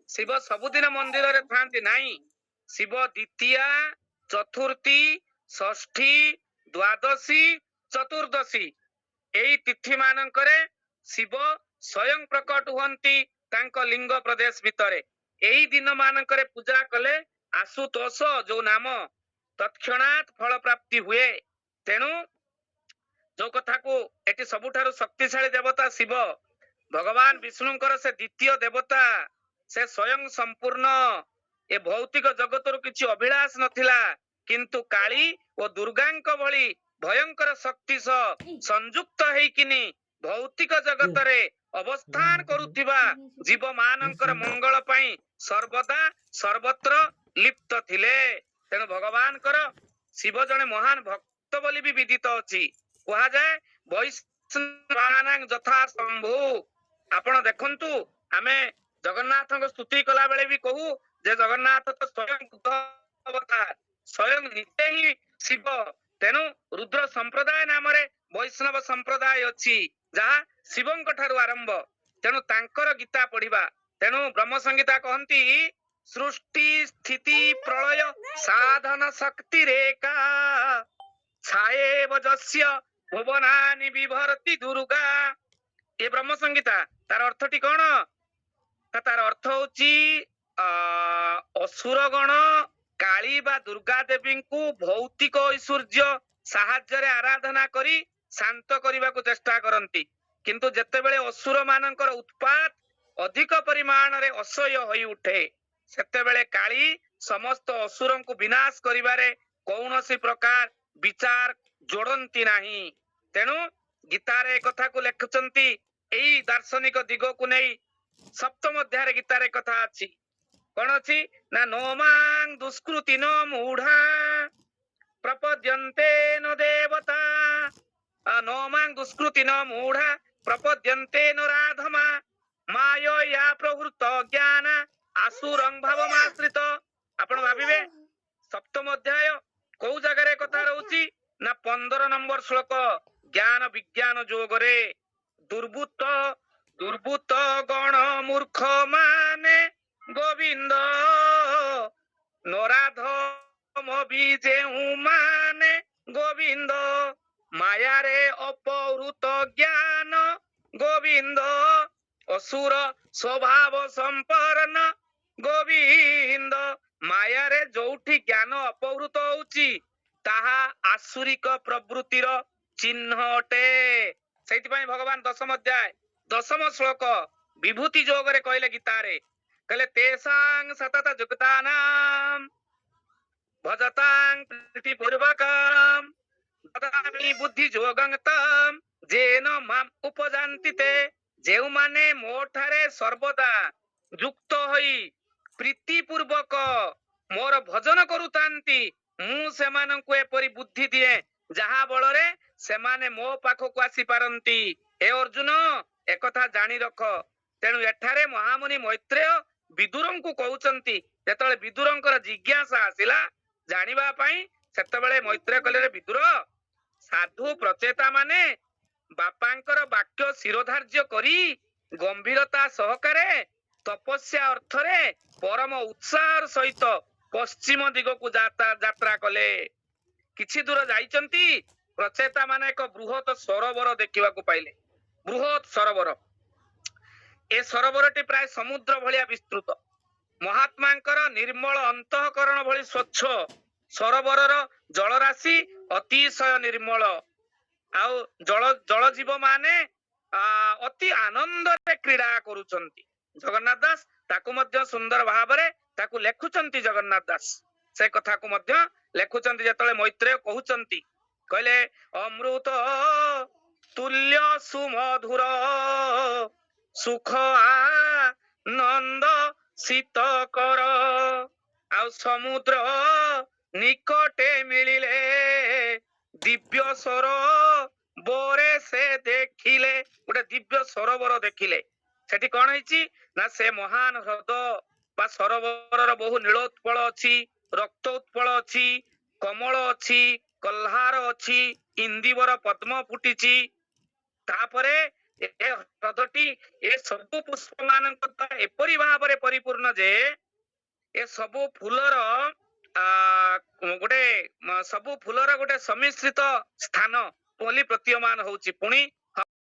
ଶିବ ସବୁଦିନ ମନ୍ଦିରରେ ଥାନ୍ତି ନାହିଁ। ଶିବ ଦ୍ୱିତୀୟା, ଚତୁର୍ଥୀ, ଷଷ୍ଠୀ, ଦ୍ୱାଦଶୀ, ଚତୁର୍ଦଶୀ ଏଇ ତିଥି ମାନଙ୍କରେ ଶିବ ସ୍ୱୟଂ ପ୍ରକଟ ହୁଅନ୍ତି ତାଙ୍କ ଲିଙ୍ଗ ପ୍ରଦେଶ ଭିତରେ। ଏଇ ଦିନ ମାନଙ୍କରେ ପୂଜା କଲେ ଆଶୁତୋଷ ଯୋଉ ନାମ ତତ୍କ୍ଷଣାତ୍ ଫଳ ପ୍ରାପ୍ତି ହୁଏ। ତେଣୁ ଯୋଉ କଥାକୁ ଏଠି ସବୁଠାରୁ ଶକ୍ତିଶାଳୀ ଦେବତା ଶିବ, ଭଗବାନ ବିଷ୍ଣୁଙ୍କର ସେ ଦ୍ୱିତୀୟ ଦେବତା, ସେ ସ୍ୱୟଂ ସମ୍ପୂର୍ଣ୍ଣ। ଏ ଭୌତିକ ଜଗତରୁ କିଛି ଅଭିଳାଷ ନଥିଲା, କିନ୍ତୁ କାଳୀ ଓ ଦୁର୍ଗାଙ୍କ ଭଳି ଭୟଙ୍କର ଶକ୍ତି ସହ ସଂଯୁକ୍ତ ହେଇକିନି ଭୌତିକ ଜଗତରେ ଅବସ୍ଥାନ କରୁଥିବା ଜୀବ ମାନଙ୍କର ମଙ୍ଗଳ ପାଇଁ ସର୍ବଦା ସର୍ବତ୍ର ଲିପ୍ତ ଥିଲେ। ତେଣୁ ଭଗବାନଙ୍କର ଶିବ ଜଣେ ମହାନ ଭକ୍ତ ବୋଲି ବି ବିଦିତ ଅଛି। କୁହାଯାଏ ବୈଷ୍ଣବାନାଂ ଯଥା ଶମ୍ଭୁ। ଆପଣ ଦେଖନ୍ତୁ, ଆମେ ଜଗନ୍ନାଥଙ୍କ ସ୍ତୁତି କଲା ବେଳେ ବି କହୁ ଯେ ଜଗନ୍ନାଥ ତ ସ୍ୱୟଂ ଅବତାର, ସ୍ୱୟଂ ନିଜେ ହିଁ ଶିବ। ତେଣୁ ରୁଦ୍ର ସମ୍ପ୍ରଦାୟ ନାମରେ ବୈଷ୍ଣବ ସମ୍ପ୍ରଦାୟ ଅଛି, ଯାହା ଶିବଙ୍କ ଠାରୁ ଆରମ୍ଭ। ତେଣୁ ତାଙ୍କର ଗୀତା ପଢିବା। ତେଣୁ ବ୍ରହ୍ମ ସଂହିତା କହନ୍ତି ସୃଷ୍ଟି ସ୍ଥିତି ପ୍ରଳୟ ସାଧନ ଶକ୍ତି ରେଖା ଛାଏବ ଯସ୍ୟ ଭୁବନାନି ବିଭରତି ଦୁର୍ଗା। ଏ ବ୍ରହ୍ମ ସଂହିତା, ତାର ଅର୍ଥଟି କଣ? ତାର ଅର୍ଥ ହଉଛି ଅସୁର ଗଣ କାଳୀ ବା ଦୁର୍ଗା ଦେବୀଙ୍କୁ ଭୌତିକ ଐଶ୍ୱର୍ଯ୍ୟ ସାହାଯ୍ୟରେ ଆରାଧନା କରି ଶାନ୍ତ କରିବାକୁ ଚେଷ୍ଟା କରନ୍ତି। କିନ୍ତୁ ଯେତେବେଳେ ଅସୁର ମାନଙ୍କର ଉତ୍ପାତ ଅଧିକ ପରିମାଣରେ ଅସହ୍ୟ ହୋଇ ଉଠେ, ସେତେବେଳେ କାଳୀ ସମସ୍ତ ଅସୁରଙ୍କୁ ବିନାଶ କରିବାରେ କୌଣସି ପ୍ରକାର ବିଚାର ଯୋଡନ୍ତି ନାହିଁ। ତେଣୁ ଗୀତାରେ କଥାକୁ ଲେଖୁଛନ୍ତି, ଏଇ ଦାର୍ଶନିକ ଦିଗକୁ ନେଇ ସପ୍ତମ ଅଧ୍ୟାୟରେ ଗୀତାରେ କଥା ଅଛି। କଣ ଅଛି ନା ନୋମାଂ ଦୁଷ୍କୃତି ନ ମୂଢା ପ୍ରପଦ୍ୟନ୍ତେ ନ ଦେବତା ନୋମାଂ ଦୁଷ୍କୃତି ନ ମୂଢା ପ୍ରପଦ୍ୟନ୍ତେ ନ ରାଧମା ମାୟୟା ପ୍ରଭୃତ ଜ୍ଞାନ ଆସୁରଂ ଭାବମାଶ୍ରିତ। ଆପଣ ଭାବିବେ ସପ୍ତମ ଅଧ୍ୟାୟ କୋଉ ଜାଗାରେ କଥା ରହୁଛି ନା 15 ନମ୍ବର ଶ୍ଲୋକ। ଜ୍ଞାନ ବିଜ୍ଞାନ ଯୋଗରେ ଦୁର୍ବୃତ୍ତ ଗଣ ମୂର୍ଖ ମାନେ ଗୋବିନ୍ଦ ନରାଧମ ବି ଯେଉଁମାନେ ଗୋବିନ୍ଦ ମାୟାରେ ଅପହୃତ ଜ୍ଞାନ ଗୋବିନ୍ଦ ଅସୁର ସ୍ୱଭାବ ସମ୍ପନ୍ନ ଗୋବିନ୍ଦ। ମାୟାରେ ଯୋଉଠି ଜ୍ଞାନ ଅପହୃତ ହଉଛି ତାହା ଆସୁରିକ ପ୍ରବୃତ୍ତିର ଚିହ୍ନ ଅଟେ। ସେଇଥିପାଇଁ ଭଗବାନ ଦଶମ ଅଧ୍ୟାୟ ଦଶମ ଶ୍ଲୋକ ବିଭୂତି ଯୋଗରେ କହିଲେ ଗୀତାରେ, କହିଲେ ତେଷାଂ ସତତ ଯୁକ୍ତାନାଂ ଭଜତାଂ ପ୍ରୀତି ପୂର୍ବକଂ ଦଦାମି ବୁଦ୍ଧି ଯୋଗଂ ତଂ ଯେନ ମାମ୍ ଉପଜାନ୍ତି ତେ। ଯେଉଁମାନେ ମୋ ଠାରେ ସର୍ବଦା ଯୁକ୍ତ ହୋଇ ପ୍ରୀତି ପୂର୍ବକ ମୋର ଭଜନ କରୁଥାନ୍ତି, ମୁଁ ସେମାନଙ୍କୁ ଏପରି ବୁଦ୍ଧି ଦିଏ ଯାହା ବଳରେ ସେମାନେ ମୋ ପାଖକୁ ଆସିପାରନ୍ତି। ହେ ଅର୍ଜୁନ, ଏକଥା ଜାଣି ରଖ। ତେଣୁ ଏଠାରେ ମହାମୁନି ମୈତ୍ରେୟ ବିଦୁରଙ୍କୁ କହୁଛନ୍ତି। ଯେତେବେଳେ ବିଦୁରଙ୍କର ଜିଜ୍ଞାସା ଆସିଲା ଜାଣିବା ପାଇଁ, ସେତେବେଳେ ମୈତ୍ରେୟ କହିଲେ, ବିଦୁର, ସାଧୁ ପ୍ରଚେତା ମାନେ ବାପାଙ୍କର ବାକ୍ୟ ଶିରୋଧାର୍ଯ୍ୟ କରି ଗମ୍ଭୀରତା ସହକାରେ ତପସ୍ୟା ଅର୍ଥରେ ପରମ ଉତ୍ସାହର ସହିତ ପଶ୍ଚିମ ଦିଗକୁ ଯାତ୍ରା କଲେ। କିଛି ଦୂର ଯାଇଛନ୍ତି, ପ୍ରଚେତା ମାନେ ଏକ ବୃହତ ସରୋବର ଦେଖିବାକୁ ପାଇଲେ। ବୃହତ ସରୋବର। ଏ ସରୋବରଟି ପ୍ରାୟ ସମୁଦ୍ର ଭଳିଆ ବିସ୍ତୃତ। ମହାତ୍ମାଙ୍କର ନିର୍ମଳ ଅନ୍ତଃକରଣ ଭଳି ସ୍ୱଚ୍ଛ ସରୋବରର ଜଳରାଶି ଅତିଶୟ ନିର୍ମଳ। ଆଉ ଜଳଜୀବ ମାନେ ଅତି ଆନନ୍ଦରେ କ୍ରୀଡା କରୁଛନ୍ତି। ଜଗନ୍ନାଥ ଦାସ ତାକୁ ମଧ୍ୟ ସୁନ୍ଦର ଭାବରେ ତାକୁ ଲେଖୁଛନ୍ତି। ଜଗନ୍ନାଥ ଦାସ ସେ କଥାକୁ ମଧ୍ୟ ଲେଖୁଛନ୍ତି। ଯେତେବେଳେ ମୈତ୍ରେୟ କହୁଛନ୍ତି, କହିଲେ ଅମୃତ ତୁଲ୍ୟ ସୁମଧୁର ସୁଖ ଆନନ୍ଦ ଶୀତକର ଆଉ ସମୁଦ୍ର ନିକଟେ ମିଳିଲେ ଦିବ୍ୟ ସରୋବରେ ସେ ଦେଖିଲେ। ଗୋଟେ ଦିବ୍ୟ ସରୋବର ଦେଖିଲେ। ସେଠି କଣ ହେଇଛି ନା ସେ ମହାନ ହ୍ରଦ ବା ସରୋବରର ବହୁ ନୀଳୋତ୍ପଳ ଅଛି, ରକ୍ତ ଉତ୍ପଳ ଅଛି, କମଳ ଅଛି, କହ୍ଲାର ଅଛି, ଇନ୍ଦିବର ପଦ୍ମ ଫୁଟିଛି। ତାପରେ ए ह୍ରଦଟି ए ସବୁ ପୁଷ୍ପ ମାନଙ୍କ ଦ୍ୱାରା ଏପରି ଭାବରେ ପରିପୂର୍ଣ୍ଣ ଯେ ଏ ସବୁ ଫୁଲର ଗୋଟେ ସବୁ ଫୁଲର ଗୋଟେ ସମିଶ୍ରିତ ସ୍ଥାନ ବୋଲି ପ୍ରତୀୟମାନ ହଉଛି। ପୁଣି